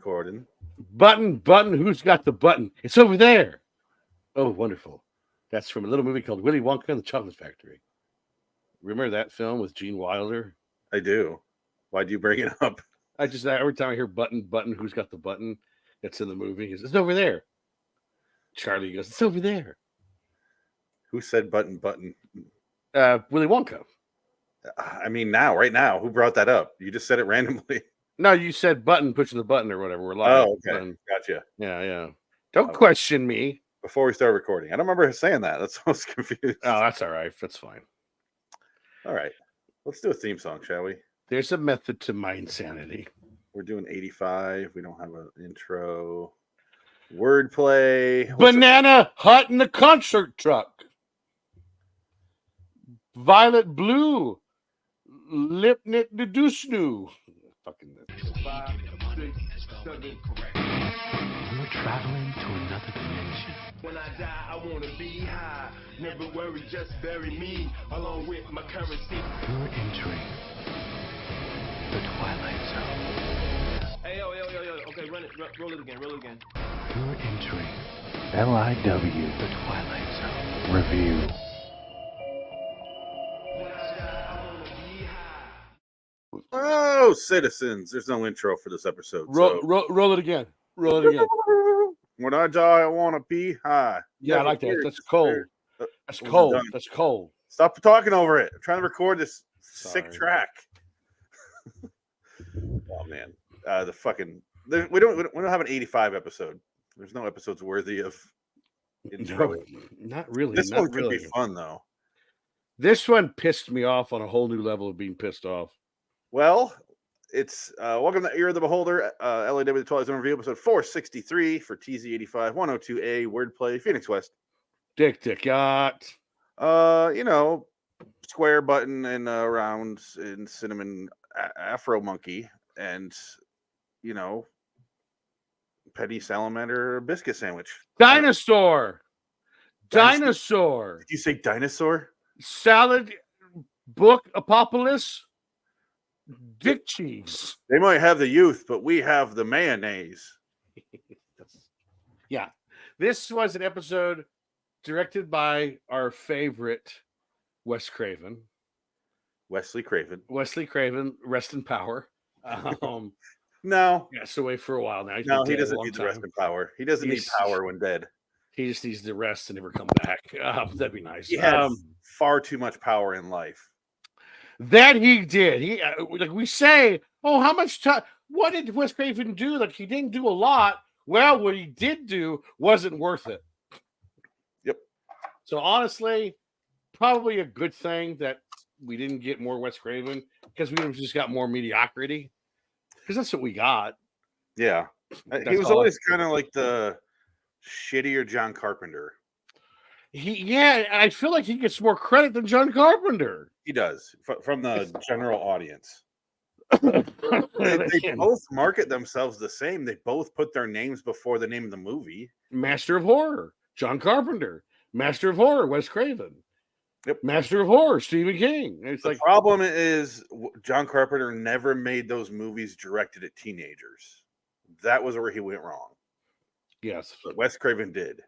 recording. Button, who's got the button? It's over there. Oh, wonderful. That's from a little movie called Willy Wonka and the Chocolate Factory. Remember that film with Gene Wilder? I do. Why do you bring it up? Every time I hear button, who's got the button? It's in the movie. He says, it's over there. Charlie goes, it's over there. Who said button? Willy Wonka. I mean, right now, who brought that up? You just said it randomly. No, you said button, pushing the button or whatever. We're live. Oh, okay. Gotcha. Yeah. Don't question me. Before we start recording. I don't remember saying that. That's why I was confused. Oh, that's all right. That's fine. All right. Let's do a theme song, shall we? There's a method to my insanity. We're doing 85. We don't have an intro. Wordplay. Banana Hut in the concert truck. Violet blue. Lip knit the doo-snoo. Fucking. You're traveling to another dimension. When I die, I want to be high. Never worry, just bury me along with my currency. You're entering the Twilight Zone. Hey, yo. Okay, roll it again. You're entering LIW, the Twilight Zone review. When I die, I want to be high. Oh, citizens. There's no intro for this episode. Roll it again. When I die, I want to be high. Yeah, I like that. That's cold. That's cold. Stop talking over it. I'm trying to record this sick track. Oh man, we don't have an 85 episode. There's no episodes worthy of intro. Not really. This one could be fun though. This one pissed me off on a whole new level of being pissed off. Well, it's welcome to Ear of the Beholder, LAW the Twilight Zone review, episode 463 for TZ85, 102A, Wordplay, Phoenix West. Dick yacht. Square button and round and cinnamon afro monkey and petty salamander biscuit sandwich. Dinosaur. Did you say dinosaur? Salad book apocalypse. Dick cheese. They might have the youth, but we have the mayonnaise. Yeah. This was an episode directed by our favorite Wesley Craven, rest in power. No. Passed away for a while now. No, he doesn't need the rest in power. He doesn't need power when dead. He just needs to rest and never come back. That'd be nice. He had far too much power in life. That he did. He like we say, oh, how much time? What did Wes Craven do? Like he didn't do a lot. Well, what he did do wasn't worth it. Yep. So honestly, probably a good thing that we didn't get more Wes Craven because we would have just got more mediocrity. Because that's what we got. Yeah, he was always kind of like the shittier John Carpenter. I feel like he gets more credit than John Carpenter. He does from the general audience. They both market themselves the same. They both put their names before the name of the movie. Master of Horror, John Carpenter. Master of Horror, Wes Craven. Yep. Master of Horror, Stephen King. The problem is John Carpenter never made those movies directed at teenagers. That was where he went wrong. Yes. But Wes Craven did.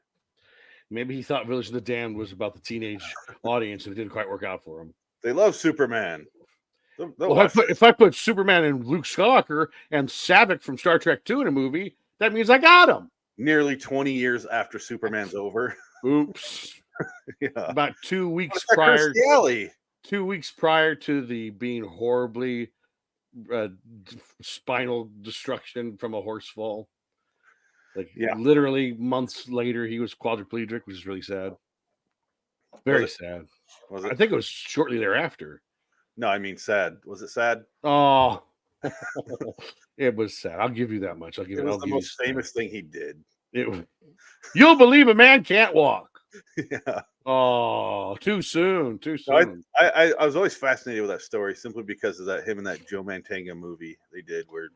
Maybe he thought Village of the Damned was about the teenage audience and it didn't quite work out for him. They love Superman. If I put Superman and Luke Skywalker and Savick from Star Trek 2 in a movie, that means I got him. Nearly 20 years after Superman's over. Oops. Yeah. About 2 weeks prior. 2 weeks prior to the being horribly spinal destruction from a horse fall. Literally months later, he was quadriplegic, which is really sad. Very sad. Was it? I think it was shortly thereafter. No, I mean sad. Was it sad? Oh, it was sad. I'll give you that much. It was the most famous thing he did. You'll believe a man can't walk. Yeah. Oh, too soon. I was always fascinated with that story simply because of him and that Joe Mantegna movie they did where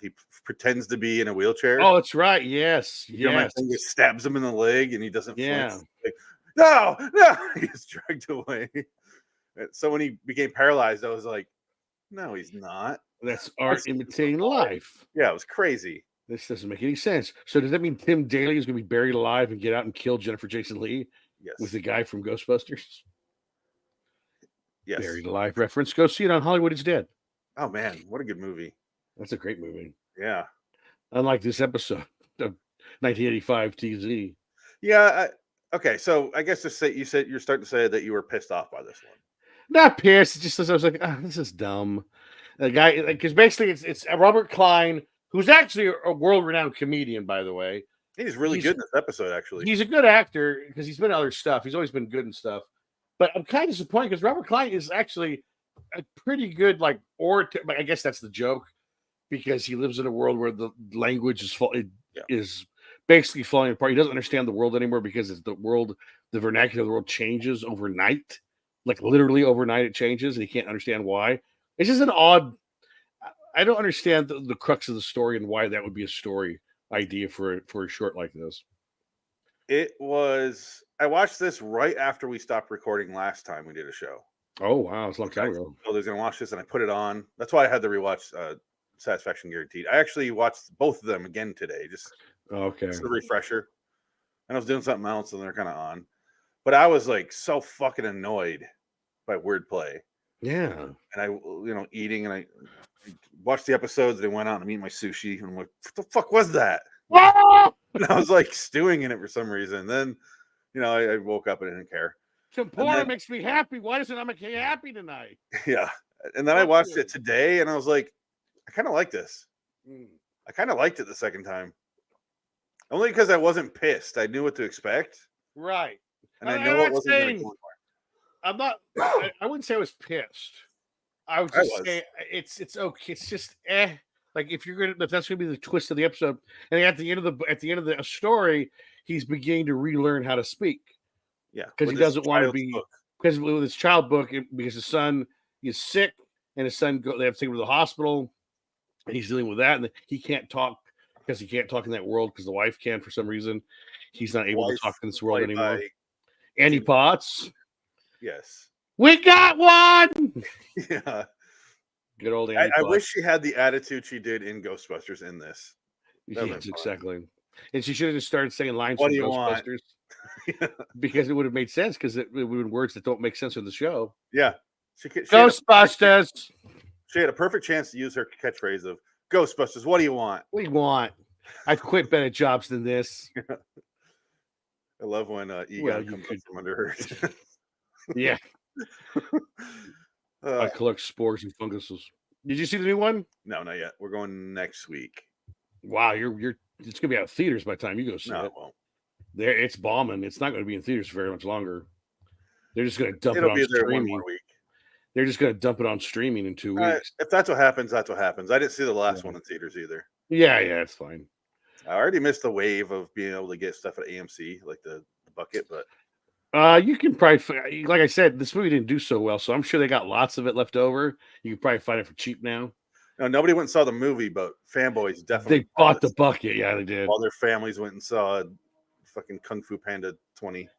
he pretends to be in a wheelchair. Oh, that's right. Yes. Joe Mantegna stabs him in the leg and he doesn't flinch. Like, no, he gets dragged away. So when he became paralyzed, I was like, no, he's not. That's art imitating life. Yeah, it was crazy. This doesn't make any sense. So does that mean Tim Daly is going to be buried alive and get out and kill Jennifer Jason Leigh Yes. with the guy from Ghostbusters? Yes. Buried alive reference. Go see it on Hollywood is Dead. Oh man, what a good movie. That's a great movie. Yeah. Unlike this episode of 1985 TZ. Yeah. Okay, so I guess you said you're starting to say that you were pissed off by this one. Not pissed. It's just I was like, this is dumb. The guy, because basically it's Robert Klein, who's actually a world-renowned comedian, by the way. He's really good in this episode, actually. He's a good actor because he's been in other stuff. He's always been good and stuff. But I'm kind of disappointed because Robert Klein is actually a pretty good, like, orator. I guess that's the joke, because he lives in a world where the language is basically falling apart. He doesn't understand the world anymore because the vernacular of the world changes overnight. Like literally overnight it changes, and he can't understand why. It's just an odd. I don't understand the crux of the story and why that would be a story idea for a short like this. It was. I watched this right after we stopped recording last time we did a show. Oh wow, it's a long time ago. I was going to watch this, and I put it on. That's why I had to rewatch Satisfaction Guaranteed. I actually watched both of them again today, just a refresher. And I was doing something else, and they're kind of on. But I was like so fucking annoyed by wordplay. Yeah. And I, eating, and I watched the episodes, and I went out and eat my sushi, and I'm like, what the fuck was that? And I was like stewing in it for some reason. Then, I woke up and I didn't care. Tempura makes me happy. Why doesn't it make me happy tonight? Yeah. And then I watched it today, and I was like, I kind of like this. I kind of liked it the second time. Only because I wasn't pissed. I knew what to expect. Right. And I know it wasn't going to go anymore. I wouldn't say I was pissed. I would just say it's okay. It's just like if that's gonna be the twist of the episode, and at the end of the story, he's beginning to relearn how to speak. Yeah, because he doesn't want to be because with his child book, because his son is sick, and his son they have to take him to the hospital, and he's dealing with that, and he can't talk because he can't talk in that world because the wife can for some reason. He's not able to talk in this world anymore. Annie Potts. Yes. We got one. Yeah. Good old Annie I wish she had the attitude she did in Ghostbusters in this. Yes, exactly. And she should have just started saying lines from Ghostbusters. Because it would have made sense, because it would have been words that don't make sense in the show. Yeah. Ghostbusters. She had a perfect chance to use her catchphrase of Ghostbusters. What do you want? What do you want? I've quit better jobs than this. I love when Egon comes up from under her. Yeah. I collect spores and funguses. Did you see the new one? No, not yet. We're going next week. Wow, it's gonna be out of theaters by the time you go see it. It won't. It's bombing. It's not going to be in theaters for very much longer. They're just going to dump it on streaming. 1 more week. They're just going to dump it on streaming in 2 weeks. If that's what happens, that's what happens. I didn't see the last one in theaters either. Yeah, it's fine. I already missed the wave of being able to get stuff at AMC, like the bucket, but you can probably, like I said, this movie didn't do so well, so I'm sure they got lots of it left over. You can probably find it for cheap now. No, nobody went and saw the movie, but fanboys definitely. They bought the bucket. Yeah, they did. All their families went and saw fucking Kung Fu Panda 20.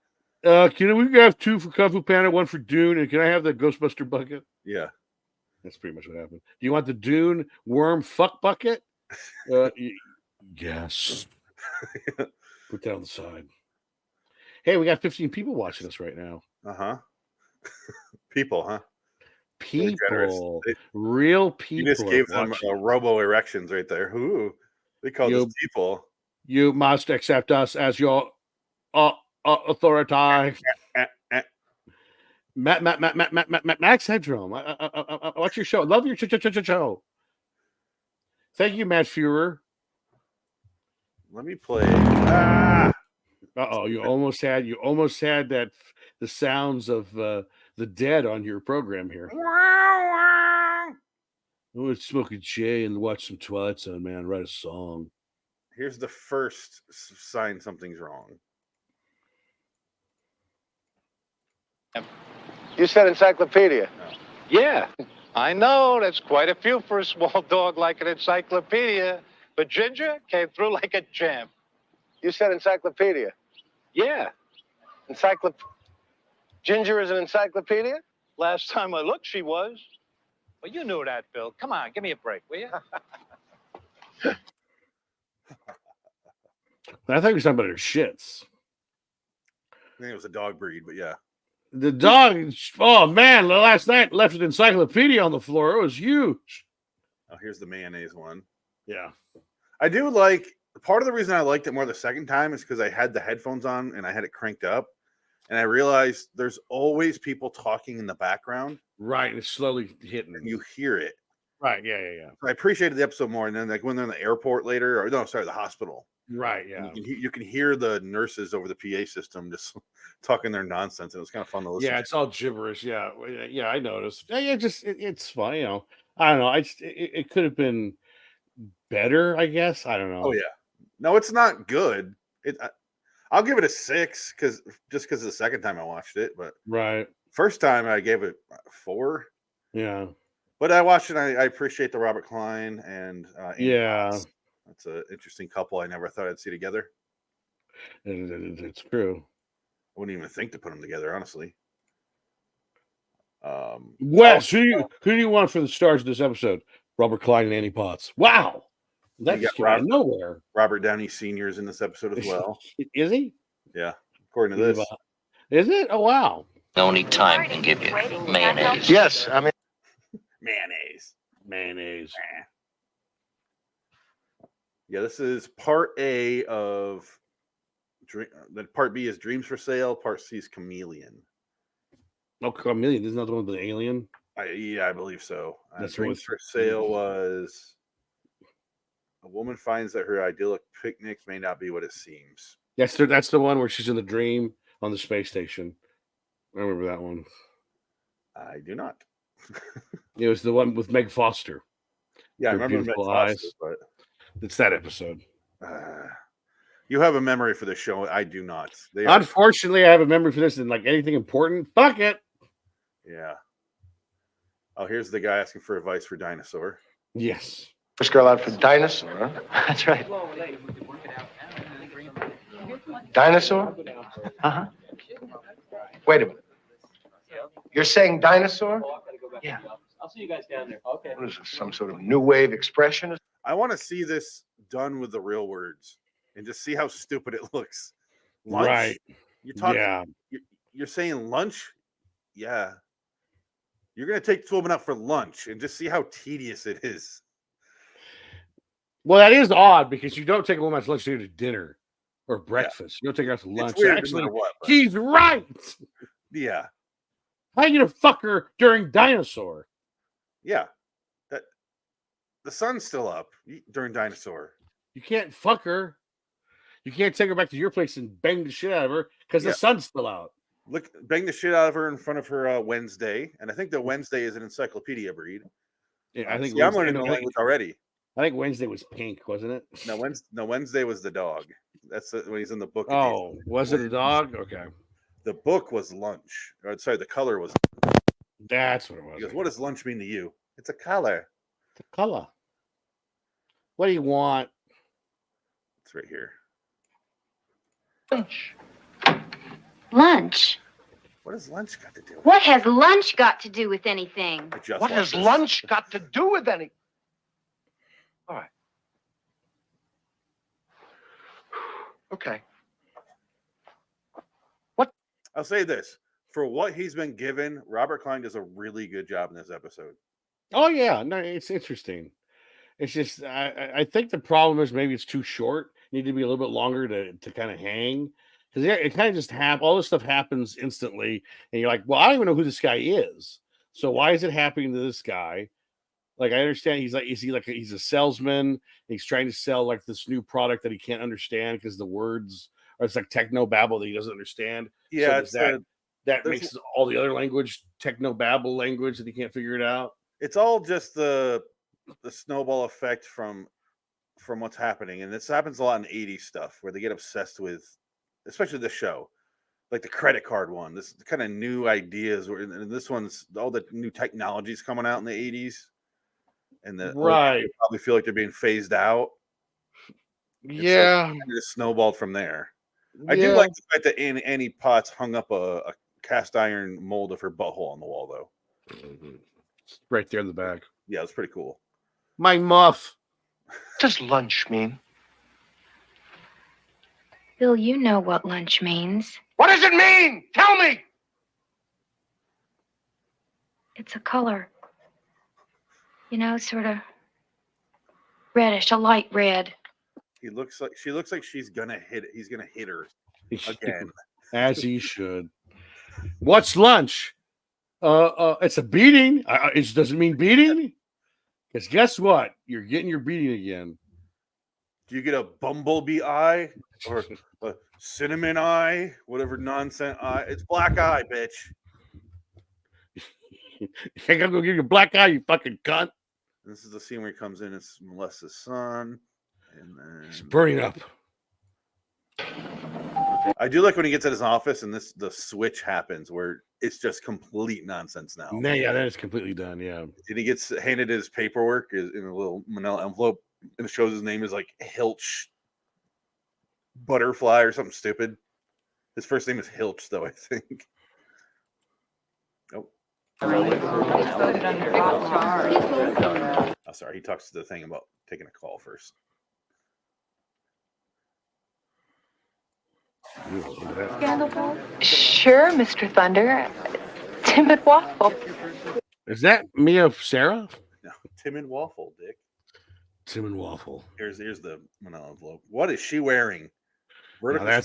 Can we have 2 for Kung Fu Panda, 1 for Dune, and can I have the Ghostbuster bucket? Yeah. That's pretty much what happened. Do you want the Dune worm fuck bucket? Yes. Put that on the side. Hey, we got 15 people watching us right now. Uh-huh. People, huh? People. Real people. You just gave them robo erections right there. Ooh. They call those people. You must accept us as your authority. Max Headroom. What's your show? Love your show. Thank you, Matt Fuhrer. Let me play. You almost had that the sounds of the dead on your program here. I want to smoke a J and watch some Twilight Zone, man. Write a song. Here's the first sign something's wrong. You said encyclopedia. No. Yeah, I know. That's quite a few for a small dog like an encyclopedia. But Ginger came through like a champ. You said encyclopedia. Yeah. Ginger is an encyclopedia? Last time I looked, she was. Well, you knew that, Bill. Come on, give me a break, will you? I thought you were talking about her shits. I think it was a dog breed, but yeah. The dog, oh man, last night left an encyclopedia on the floor. It was huge. Oh, here's the mayonnaise one. Yeah. I do like, part of the reason I liked it more the second time is because I had the headphones on and I had it cranked up. And I realized there's always people talking in the background. Right. It's slowly hitting. And you hear it. Right. Yeah. I appreciated the episode more. And then, like, when they're in the airport later, or no, sorry, the hospital. Right. Yeah. You can hear the nurses over the PA system just talking their nonsense. And it was kind of fun to listen to. Yeah. It's all gibberish. Yeah. Yeah. I noticed. It's fun. You know, I don't know. It could have been better, I guess. I don't know. Oh, yeah. No, it's not good. I'll give it a 6 because of the second time I watched it. But right, first time I gave it 4. Yeah, but I watched it. I appreciate the Robert Klein and yeah, that's an interesting couple. I never thought I'd see together. It's true. I wouldn't even think to put them together, honestly. Wes, who do you want for the stars of this episode? Robert Klein and Annie Potts. Wow. That's out of nowhere. Robert Downey Sr. is in this episode as well. Is he? Yeah, according to this. Is it? Oh, wow. Only time can give you mayonnaise. Yes, I mean mayonnaise. Yeah, this is part A of part B is Dreams for Sale. Part C is Chameleon. Oh, Chameleon. Isn't that the one with the alien? I believe so. That's Dreams for Sale was a woman finds that her idyllic picnic may not be what it seems. Yes, that's the one where she's in the dream on the space station. I remember that one. I do not. It was the one with Meg Foster. Yeah, I remember Meg Foster, but it's that episode. You have a memory for this show. I do not. Unfortunately, I have a memory for this, and like anything important, fuck it. Yeah. Oh, here's the guy asking for advice for Dinosaur. Yes. First girl out for Dinosaur, huh? That's right. Dinosaur? Uh-huh. Wait a minute. You're saying dinosaur? Yeah. I'll see you guys down there. Okay. What is this, some sort of new wave expression? I want to see this done with the real words and just see how stupid it looks. Lunch? Right. You're talking. Yeah. You're saying lunch? Yeah. You're going to take 2 women out for lunch and just see how tedious it is. Well, that is odd because you don't take a woman out to lunch, you do dinner or breakfast. You don't take her out to lunch. It's weird actually, no matter what, he's right. Yeah. How you gonna fuck her during Dinosaur? Yeah. The sun's still up during Dinosaur. You can't fuck her. You can't take her back to your place and bang the shit out of her because the sun's still out. Look, bang the shit out of her in front of her Wednesday. And I think the Wednesday is an encyclopedia breed. Yeah, I think I'm learning the language already. I think Wednesday was pink, wasn't it? No, Wednesday was the dog. That's when he's in the book. Oh, was it a dog? Okay. The book was lunch. Or, sorry, the color was. That's what it was. He goes, what does lunch mean to you? It's a color. It's a color. What do you want? It's right here. Lunch. What has lunch got to do with What has lunch got to do with anything? What has lunch got to do with anything? All right. Okay. I'll say this. For what he's been given, Robert Klein does a really good job in this episode. Oh, yeah. No, it's interesting. It's just, I think the problem is maybe it's too short. Need to be a little bit longer to kind of hang. Because it kind of just all this stuff happens instantly. And you're like, well, I don't even know who this guy is. So why is it happening to this guy? Like, I understand he's a salesman. He's trying to sell like this new product that he can't understand because the words are it's like techno babble that he doesn't understand. Yeah, so that makes all the other language techno babble language that he can't figure it out. It's all just the snowball effect from what's happening, and this happens a lot in 80s stuff where they get obsessed with, especially this show, like the credit card one. This kind of new ideas, and this one's all the new technologies coming out in the 80s. And right, probably feel like they're being phased out. Yeah, it just snowballed from there. I do like the fact that Annie Potts hung up a cast iron mold of her butthole on the wall, though. Right there in the back. Yeah, it's pretty cool. My muff. What does lunch mean? Bill, you know what lunch means. What does it mean? Tell me! It's a color. You know, sort of reddish, a light red. She looks like she's gonna hit it. He's gonna hit her again. As he should. What's lunch? It's a beating. It doesn't mean beating. Because guess what? You're getting your beating again. Do you get a bumblebee eye or a cinnamon eye? Whatever nonsense eye. It's black eye, bitch. I gotta go give you a black eye, you fucking cunt. This is the scene where he comes in. It's Melissa's son. And then He's burning up. I do like when he gets at his office and the switch happens where it's just complete nonsense now. Yeah, that is completely done. Yeah. And he gets handed his paperwork in a little manila envelope and it shows his name is like Hilch Butterfly or something stupid. His first name is Hilch, though, I think. Oh. Oh, sorry. He talks to the thing about taking a call first. Sure, Mr. Thunder. Timid Waffle. Is that Mia Sarah? No, Timid Waffle, Dick. Timid Waffle. Here's the manila envelope. What is she wearing? Now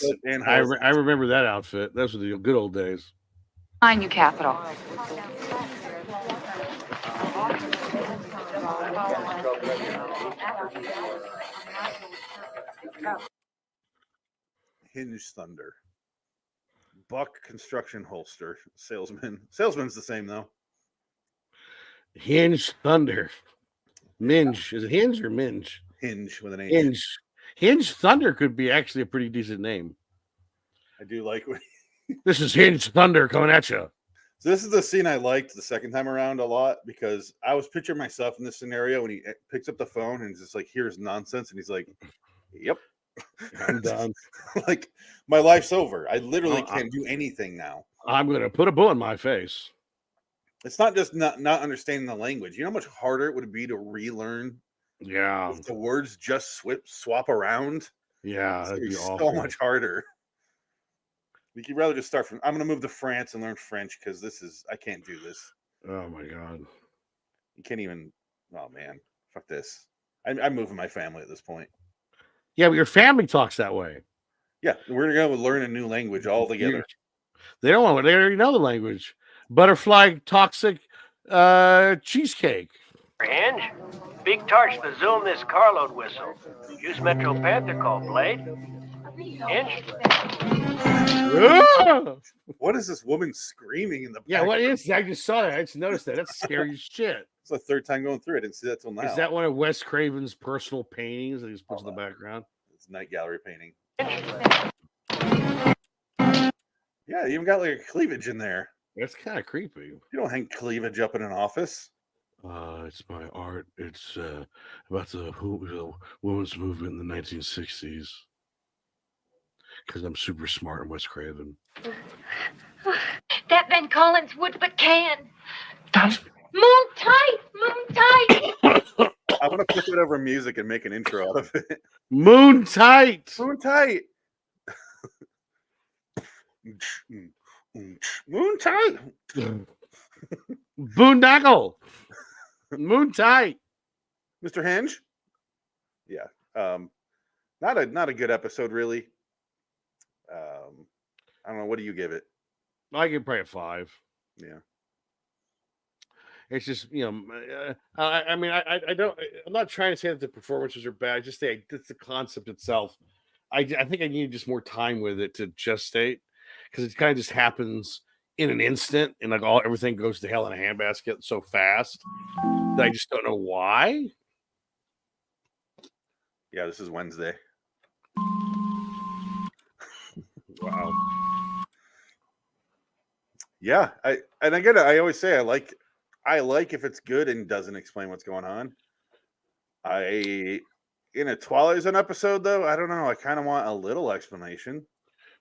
I remember that outfit. Those were the good old days. Fine, you capital. Hinge Thunder. Buck construction holster. Salesman. Salesman's the same though. Hinge Thunder. Minge. Is it Hinge or Minge? Hinge with an H. Hinge. Hinge Thunder could be actually a pretty decent name. I do like when this is Hinge Thunder coming at you. So this is the scene I liked the second time around a lot because I was picturing myself in this scenario when he picks up the phone and just like, here's nonsense. And he's like, yep. I'm done. Like, my life's over. I literally can't do anything now. I'm going to put a bullet in my face. It's not just not understanding the language. You know how much harder it would be to relearn? Yeah. If the words just swap around? Yeah. That'd be so much harder. Like, you'd rather just start from, I'm going to move to France and learn French because I can't do this. Oh, my God. You can't even, oh, man. Fuck this. I'm moving my family at this point. Yeah, but your family talks that way. Yeah, we're going to learn a new language all together. They don't want. They already know the language. Butterfly toxic cheesecake. Hinge, big touch to zoom this carload whistle. Use Metro Panther call, Blade. Hinge. What is this woman screaming in the back? Yeah, what is? I just saw that. I just noticed that. That's scary as shit. It's the third time going through. I didn't see that till now. Is that one of Wes Craven's personal paintings that he's puts in the background? It's night gallery painting. Yeah, you even got like a cleavage in there. That's kind of creepy. You don't hang cleavage up in an office. It's my art. It's about the women's movement in the 1960s. Because I'm super smart and Wes Craven. That Ben Collins would but can. Moon tight. I'm gonna put it over music and make an intro out of it. Moon tight. Moon tight. Moon tight. Boondoggle. Moon tight. Mr. Hinge. Yeah. Not a good episode, really. I don't know. What do you give it? I give probably a 5. Yeah. It's just, I mean, I don't. I'm not trying to say that the performances are bad. I just say it's the concept itself. I think I need just more time with it to gestate because it kind of just happens in an instant and like everything goes to hell in a handbasket so fast that I just don't know why. Yeah, this is Wednesday. Wow. Yeah, I always say I like if it's good and doesn't explain what's going on. In a Twilight Zone episode though, I don't know. I kind of want a little explanation.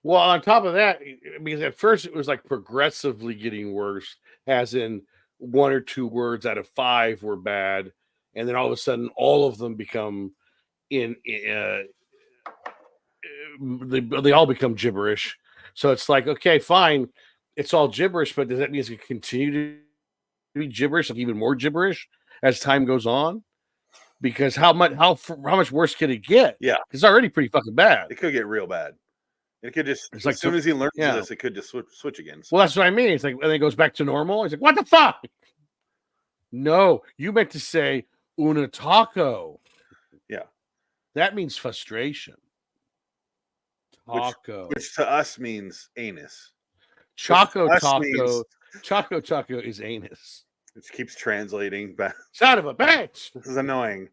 Well, on top of that, because at first it was like progressively getting worse, as in 1 or 2 words out of 5 were bad, and then all of a sudden all of them become they all become gibberish. So it's like, okay, fine, it's all gibberish, but does that mean it's going to continue to be gibberish, like even more gibberish as time goes on? Because how much worse can it get? Yeah, it's already pretty fucking bad. It could get real bad. It could just It's as like soon as he learns yeah. this, it could just switch again. Well, that's what I mean. It's like, and then it goes back to normal. He's like, what the fuck? No, you meant to say una taco. Yeah. That means frustration. Taco. Which to us means anus. Choco taco. Choco taco is anus. Which keeps translating back. Son of a bitch. This is annoying.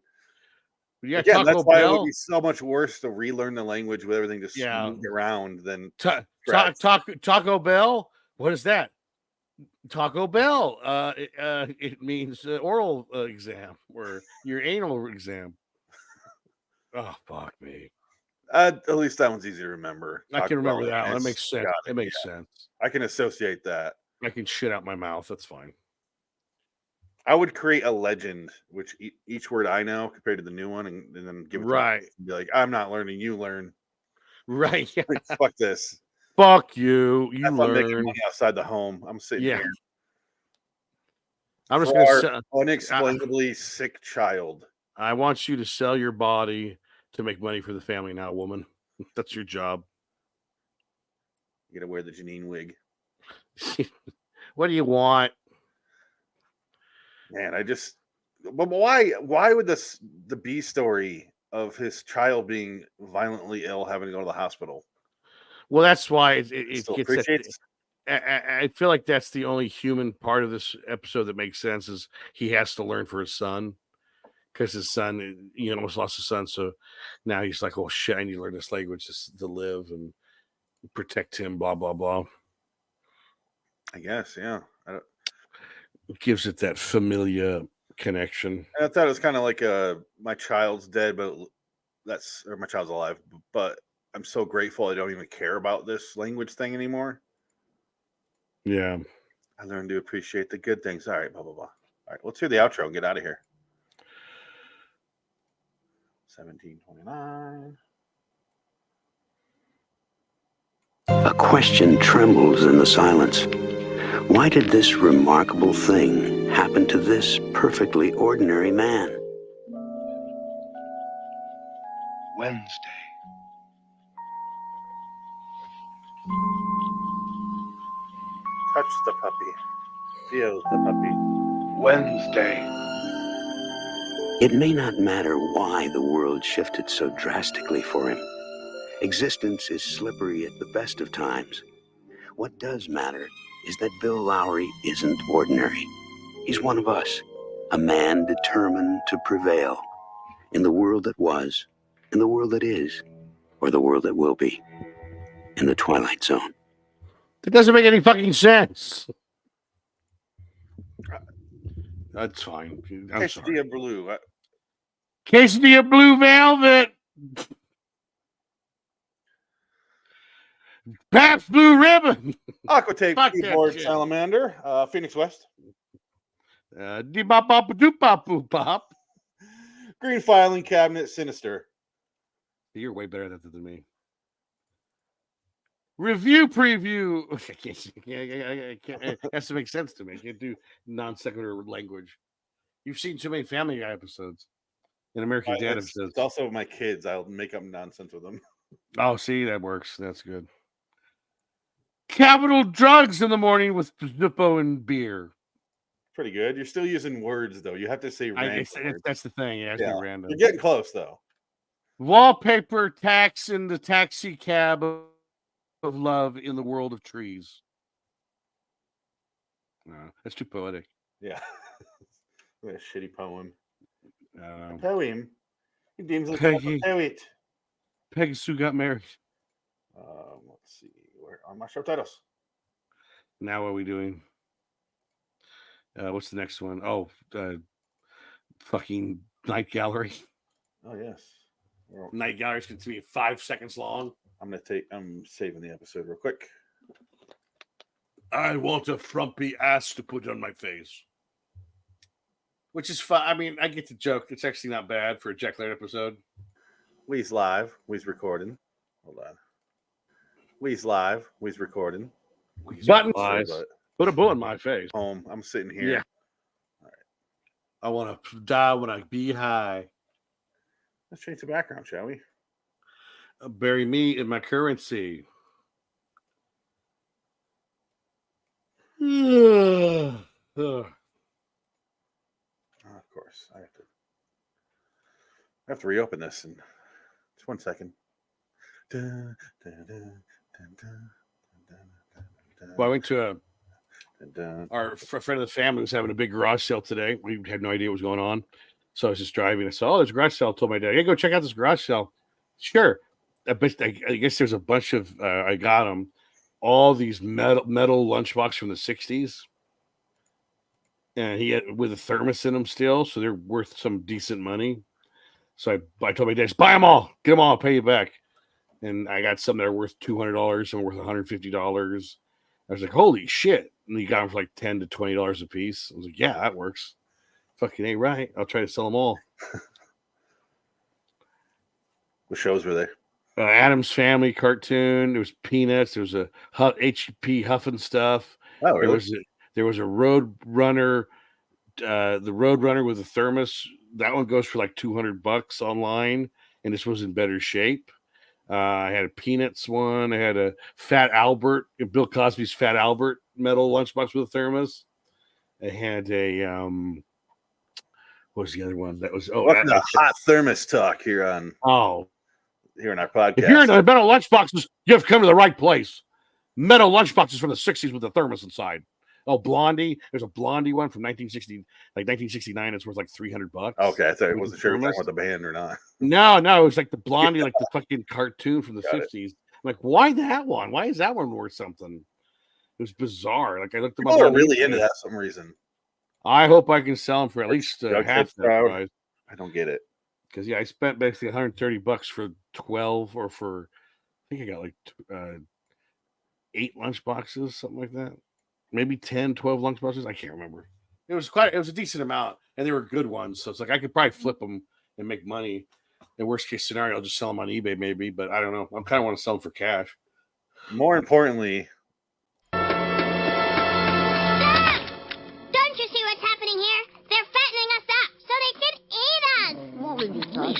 Yeah, again, that's why it would be so much worse to relearn the language with everything just moved around than Taco Bell. What is that? Taco Bell. It means oral exam or your anal exam. Oh, fuck me. At least that one's easy to remember. I can remember that one. That makes sense. It makes sense. I can associate that. I can shit out my mouth. That's fine. I would create a legend, which each word I know compared to the new one, and then give it right. to be like, I'm not learning. You learn. Right. Yeah. Like, fuck this. Fuck you. You learn. I'm making money outside the home. I'm sitting here. I'm just going to unexplainably sick child. I want you to sell your body to make money for the family now, woman. That's your job. You got to wear the Janine wig. What do you want? Man, but why would the B story of his child being violently ill having to go to the hospital? Well, that's why it gets I feel like that's the only human part of this episode that makes sense is he has to learn for his son because his son, almost lost his son. So now he's like, oh shit, I need to learn this language to live and protect him, blah, blah, blah. I guess, yeah. It gives it that familiar connection. I thought it was kind of like my child's dead, but or my child's alive, but I'm so grateful I don't even care about this language thing anymore. Yeah. I learned to appreciate the good things. All right, blah, blah, blah. All right, let's hear the outro and get out of here. 1729. A question trembles in the silence. Why did this remarkable thing happen to this perfectly ordinary man? Wednesday. Touch the puppy. Feel the puppy. Wednesday. It may not matter why the world shifted so drastically for him. Existence is slippery at the best of times. What does matter is that Bill Lowry isn't ordinary. He's one of us, a man determined to prevail in the world that was, in the world that is, or the world that will be, in the Twilight Zone. That doesn't make any fucking sense. That's fine. I'm sorry. Quesadilla Blue. Quesadilla Blue Velvet. Pabst Blue Ribbon. Aquatape Keyboard Salamander. Phoenix West. Dee-bop-bop-a-doop-bop-boop-bop. Green Filing Cabinet Sinister. You're way better at that than me. Review preview. It has to make sense to me. I can't do non sequitur language. You've seen too many Family Guy episodes and American Dad episodes. It's also my kids. I'll make up nonsense with them. Oh, see, that works. That's good. Capital Drugs in the morning with Zippo and beer. Pretty good. You're still using words, though. You have to say random words. That's the thing. Yeah, it's random. You're getting close, though. Wallpaper tax in the taxi cab of love in the world of trees. That's too poetic. Yeah. A shitty poem. A poem. He deems himself a poet. Peggy Sue got married. Let's see. Where are my subtitles? Now what are we doing? What's the next one? Oh, fucking Night Gallery. Oh, yes. Well, Night Gallery is going to be 5 seconds long. I'm saving the episode real quick. I want a frumpy ass to put on my face. Which is fun. I mean, I get the joke. It's actually not bad for a Jack Laird episode. We's live. We's recording. Hold on. We's live. We's recording. Buttons. Put a bullet in my face. Home. I'm sitting here. Yeah. All right. I want to die when I be high. Let's change the background, shall we? Bury me in my currency. Of course. I have to reopen this in just 1 second. Well, I went to our friend of the family was having a big garage sale today. We had no idea what was going on. So I was just driving. I saw, there's a garage sale. I told my dad, hey, go check out this garage sale. Sure. I guess there's a bunch of, I got them, all these metal lunchbox from the 60s. And he had with a thermos in them still. So they're worth some decent money. So I told my dad, just buy them all. Get them all. I'll pay you back. And I got some that are worth $200, some worth $150. I was like, holy shit. And he got them for like $10 to $20 a piece. I was like, yeah, that works. Fucking ain't right. I'll try to sell them all. What shows were they? Addams Family cartoon. There was Peanuts. There was a H.P. Huffin' stuff. Oh, really? There was a Road Runner. The Road Runner with a thermos. That one goes for like $200 online, and this was in better shape. I had a Peanuts one. I had a Fat Albert, Bill Cosby's Fat Albert metal lunchbox with a thermos. I had a what was the other one? That was the hot thermos talk here on here in our podcast. If you're into metal lunchboxes, you have to come to the right place. Metal lunchboxes from the 60s with the thermos inside. Oh, Blondie. There's a Blondie one from 1969. It's worth like $300. Okay, I thought it wasn't sure if it was the band or not. No, it was like the Blondie, like the fucking cartoon from the 50s. I'm like, why that one? Why is that one worth something? It was bizarre. Like I looked at my people are really into that for some reason. I hope I can sell them for at least half that price. I don't get it. Because I spent basically $130 for 12, or for I think I got like 8 lunch boxes, something like that. Maybe 10, 12 lunch boxes. I can't remember. It was a decent amount, and they were good ones. So it's like I could probably flip them and make money. In worst case scenario, I'll just sell them on eBay maybe, but I don't know. I kind of want to sell them for cash. More importantly, Don't you see what's happening here? They're fattening us up so they can eat us.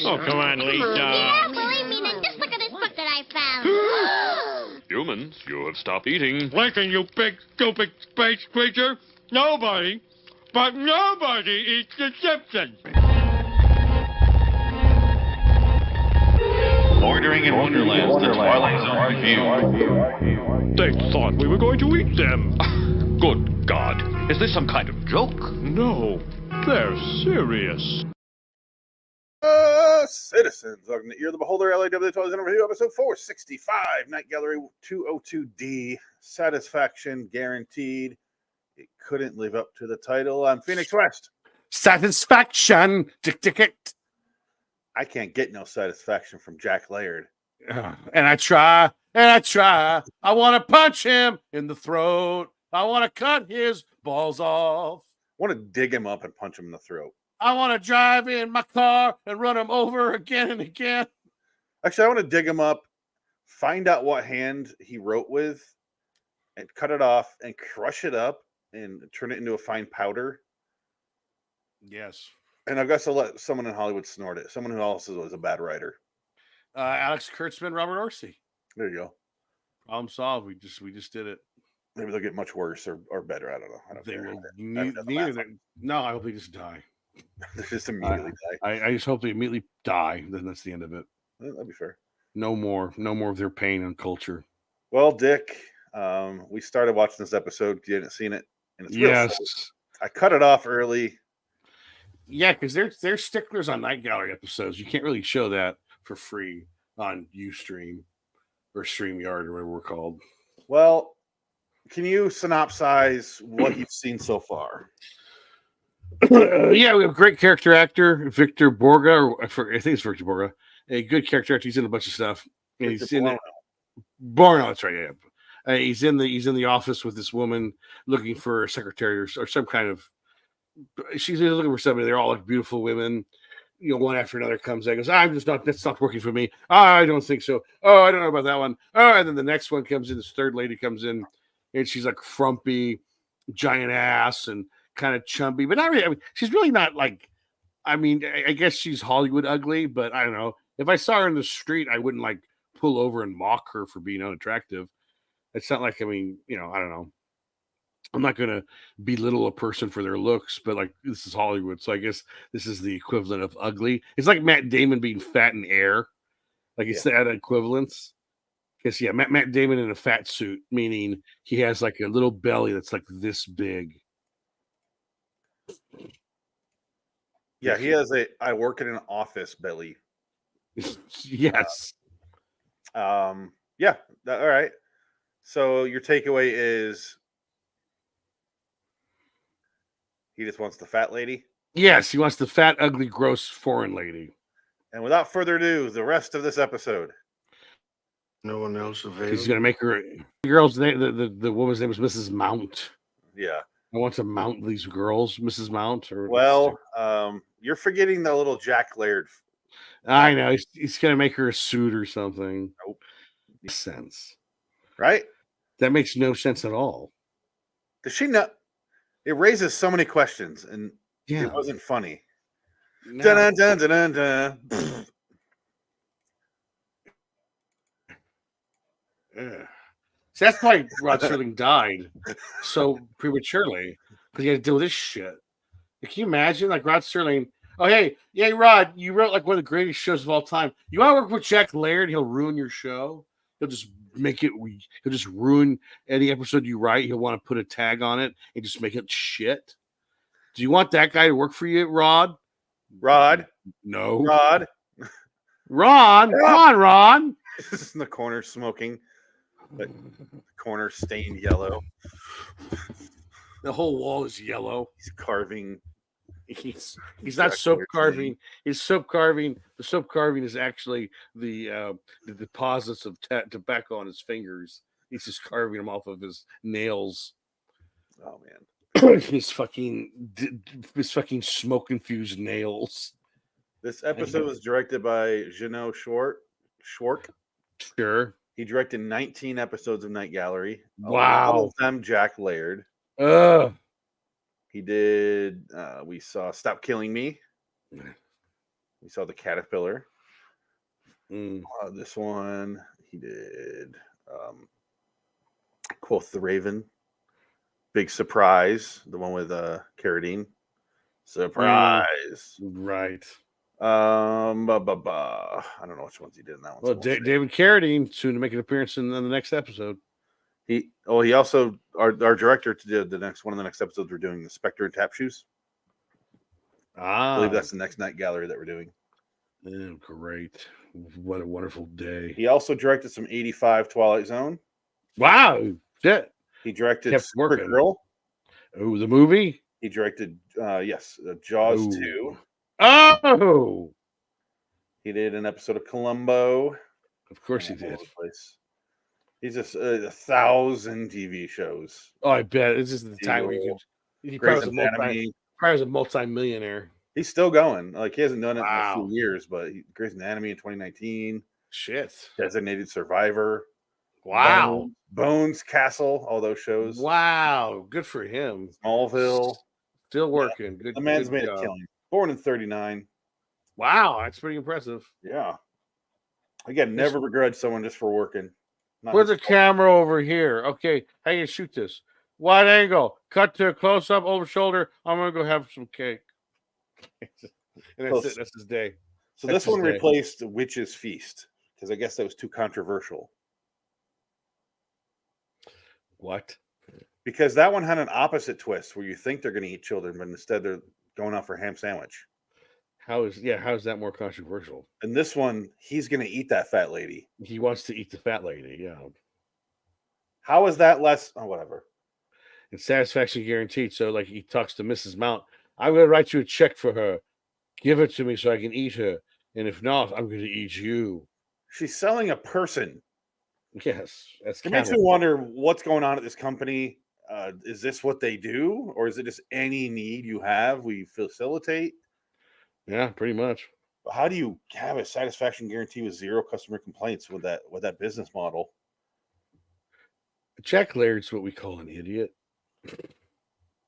Oh, come on, Lisa. You don't believe me? Then just look at this book that I found. Humans, you have stopped eating. Lincoln, you big, stupid space creature. Nobody eats the Simpsons. Bordering in Wonderland, the Twilight Zone review. They thought we were going to eat them. Good God. Is this some kind of joke? No, they're serious. Citizens, welcome to Ear the Beholder, LAW Twilight Zone review, episode 465, Night Gallery 202D, Satisfaction Guaranteed. It couldn't live up to the title. I'm Phoenix West. Satisfaction. Ticket. I can't get no satisfaction from Jack Laird. And I try. I want to punch him in the throat. I want to cut his balls off. I want to dig him up and punch him in the throat. I want to drive in my car and run him over again and again. Actually, I want to dig him up, find out what hand he wrote with, and cut it off and crush it up and turn it into a fine powder. Yes. And I've got to let someone in Hollywood snort it. Someone who also was a bad writer. Alex Kurtzman, Robert Orsi. There you go. Problem solved. We just did it. Maybe they'll get much worse or better. I don't know. I don't they care. will no, I hope they just die. They just immediately die. I just hope they immediately die. Then that's the end of it. That'd be fair. No more of their pain and culture. Well, Dick, we started watching this episode. You hadn't seen it. And it's yes. I cut it off early. Yeah, because they're sticklers on Night Gallery episodes. You can't really show that for free on Ustream or StreamYard or whatever we're called. Well, can you synopsize what you've seen so far? Yeah, we have a great character actor, Victor Borga. I think it's Victor Borga. A good character actor. He's in a bunch of stuff. And he's in it. Borno, that's right. Yeah, he's in the office with this woman looking for a secretary or some kind of. She's looking for somebody. They're all like beautiful women. one after another comes in. Goes, that's not working for me. I don't think so. Oh, I don't know about that one. Oh, and then the next one comes in. This third lady comes in, and she's like frumpy, giant ass, and kind of chubby, but not really. I mean, she's really not like. I mean, I guess she's Hollywood ugly, but I don't know. If I saw her in the street, I wouldn't like pull over and mock her for being unattractive. It's not like, I mean, I don't know. I'm not going to belittle a person for their looks, but like this is Hollywood. So I guess this is the equivalent of ugly. It's like Matt Damon being fat in air. Like it's that equivalence. Because, Matt Damon in a fat suit, meaning he has like a little belly that's like this big. Yeah, he has I work in an office belly. Yes. All right. So your takeaway is he just wants the fat lady? Yes, he wants the fat, ugly, gross foreign lady. And without further ado, the rest of this episode. No one else available. He's going to make her. The girl's name, the woman's name is Mrs. Mount. Yeah. I want to mount these girls, Mrs. Mount. You're forgetting the little Jack Laird. I know. He's going to make her a suit or something. Nope. Makes sense. Right? That makes no sense at all. Does she not? It raises so many questions, and it wasn't funny. No. Dun, dun, dun, dun, dun, dun. See, that's why Rod Serling died so prematurely, because he had to deal with this shit. Can you imagine, like Rod Serling? Oh, hey, Rod, you wrote like one of the greatest shows of all time. You want to work with Jack Laird? He'll ruin your show. He'll just he'll just ruin any episode you write. He'll want to put a tag on it and just make it shit. Do you want that guy to work for you, Rod? Rod? No. Rod? Ron? Come on, Ron. In the corner smoking. The corner stained yellow. The whole wall is yellow. He's carving. He's not soap carving. He's soap carving. The soap carving is actually the deposits of tobacco on his fingers. He's just carving them off of his nails. Oh man, his fucking smoke infused nails. This episode was directed by Jano Schwark. Sure. He directed 19 episodes of Night Gallery. Wow. All of them Jack Laird. He did, we saw Stop Killing Me. We saw The Caterpillar. This one, he did Quoth the Raven. Big Surprise, the one with Carradine. Surprise. Right. I don't know which ones he did in that one. Well, David Carradine soon to make an appearance in the next episode. He also our director did the next episodes we're doing, the Spectre and Tap Shoes. I believe that's the next Night Gallery that we're doing. Oh, great. What a wonderful day. He also directed some 85 Twilight Zone. Wow. Shit. He directed Secret Girl. Oh, the movie? He directed Jaws 2. Oh. He did an episode of Columbo. Of course he did. He's just 1,000 TV shows. Oh, I bet. It's just the time where you could. He probably was a multi-millionaire. He's still going. Like, he hasn't done it in a few years, but Grey's Anatomy in 2019. Shit. Designated Survivor. Wow. Bones, Castle, all those shows. Wow. Good for him. Smallville. Still working. Yeah. The man's made a killing. Born in 1939. Wow. That's pretty impressive. Yeah. Again, never begrudge someone just for working. Put the camera over here. Okay, how you shoot this? Wide angle. Cut to a close up over shoulder. I'm gonna go have some cake. And that's it. That's his day. So this one replaced Witch's Feast because I guess that was too controversial. What? Because that one had an opposite twist where you think they're going to eat children, but instead they're going out for a ham sandwich. How is that more controversial? And this one, he's going to eat that fat lady. He wants to eat the fat lady. Yeah. How is that less? Oh, whatever. And satisfaction guaranteed. So, like, he talks to Mrs. Mount. I'm going to write you a check for her. Give it to me so I can eat her. And if not, I'm going to eat you. She's selling a person. Yes. It makes me wonder what's going on at this company. Is this what they do? Or is it just any need you have, we facilitate? Yeah, pretty much. How do you have a satisfaction guarantee with 0 customer complaints with that business model? Jack Laird's what we call an idiot.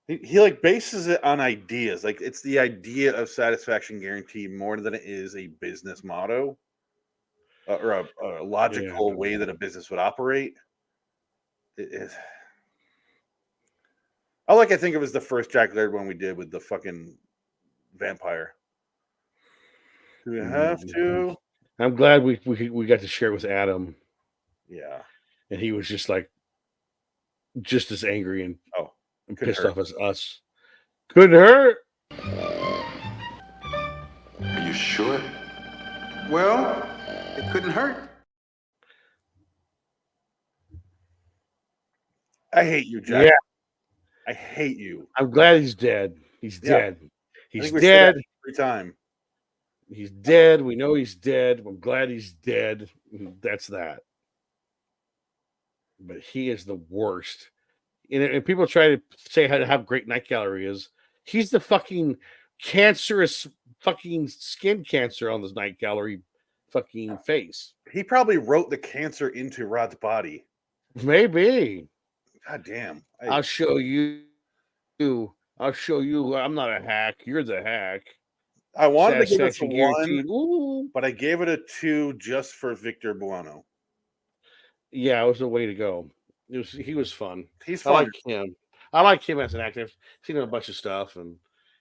He like bases it on ideas. Like it's the idea of satisfaction guarantee more than it is a business motto or a logical way that a business would operate. It is. All I can think of is the first Jack Laird one we did with the fucking vampire. Do we have to? I'm glad we got to share it with Adam. Yeah. And he was just like, just as angry and pissed off as us. Couldn't hurt. Are you sure? Well, it couldn't hurt. I hate you, Jack. Yeah. I hate you. I'm glad he's dead. He's dead. He's dead. Every time. He's dead. We know he's dead. I'm glad he's dead. That's that. But he is the worst. And people try to say how great Night Gallery is. He's the fucking cancerous fucking skin cancer on this Night Gallery fucking face. He probably wrote the cancer into Rod's body. Maybe. God damn. I'll show you. I'll show you. I'm not a hack. You're the hack. I wanted to give it a 1, but I gave it a 2 just for Victor Buono. Yeah, it was the way to go. He was fun. He's fun. I like him. I like him as an actor. I've seen him in a bunch of stuff, and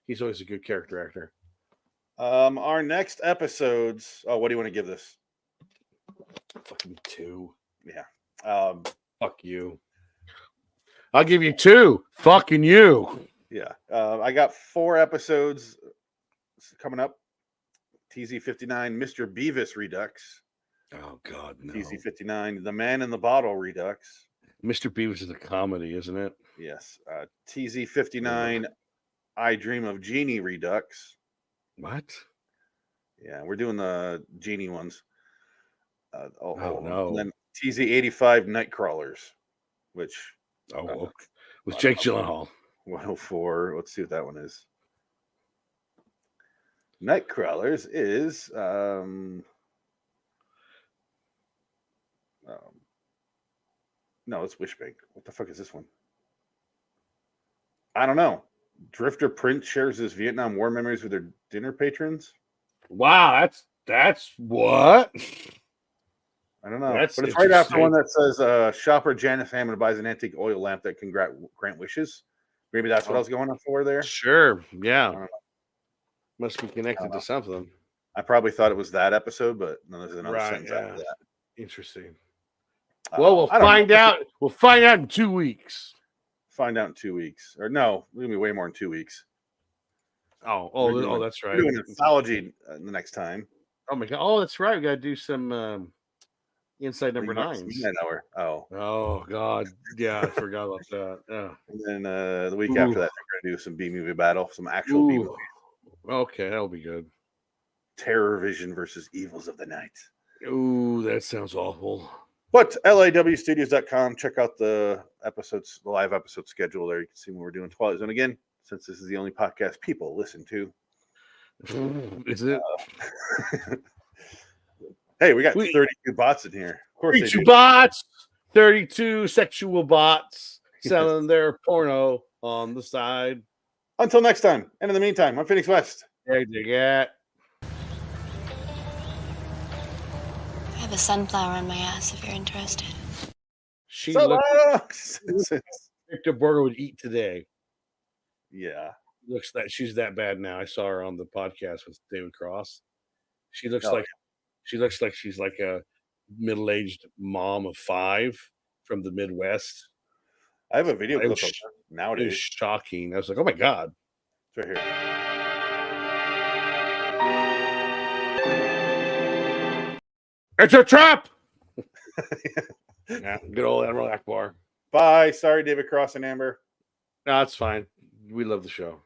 he's always a good character actor. Our next episodes. Oh, what do you want to give this? Fucking 2. Yeah. Fuck you. I'll give you 2. Fucking you. Yeah. I got 4 episodes coming up. TZ85, Mr. Beavis Redux. Oh God, no. TZ85, The Man in the Bottle Redux. Mr. Beavis is a comedy, isn't it? Yes. TZ89, I Dream of Jeannie Redux. What? Yeah, we're doing the Genie ones. No. And then TZ85 Nightcrawlers, which with Jake Gyllenhaal. 104. Let's see what that one is. Nightcrawlers is no, it's Wishbank. What the fuck is this one? I don't know. Drifter Prince shares his Vietnam War memories with their dinner patrons. Wow, that's what? I don't know. But it's right after one that says shopper Janice Hammond buys an antique oil lamp that can grant wishes. Maybe that's what I was going for there. Sure. Yeah. Must be connected to something. I probably thought it was that episode, but no, there's another sentence after that. Interesting. Well, we'll find out. We'll find out in 2 weeks. Find out in 2 weeks. Or no, it'll be way more in 2 weeks. Oh, that's right. We're doing anthology the next time. Oh my God. Oh, that's right. We got to do some Inside Number 9. Oh God. Yeah, I forgot about that. Yeah. And then the week after that, we're going to do some B-movie battle, some actual B-movie. Okay, that'll be good. Terror Vision versus Evils of the Night. Ooh, that sounds awful. But LAWstudios.com, check out the episodes, the live episode schedule there. You can see when we're doing Twilight Zone again, since this is the only podcast people listen to. Is it? Hey, we got 32 bots in here. Of course, 32 bots, 32 sexual bots selling their porno on the side. Until next time, and in the meantime, I'm Phoenix West. There you get. I have a sunflower on my ass if you're interested. Victor Borger would eat today. Yeah. Looks that she's that bad now. I saw her on the podcast with David Cross. She looks like she's like a middle-aged mom of 5 from the Midwest. I have a video clip of her nowadays. It was shocking. I was like, oh my God. It's right here. It's a trap. Yeah, good old Admiral Akbar. Bye. Sorry, David Cross and Amber. No, it's fine. We love the show.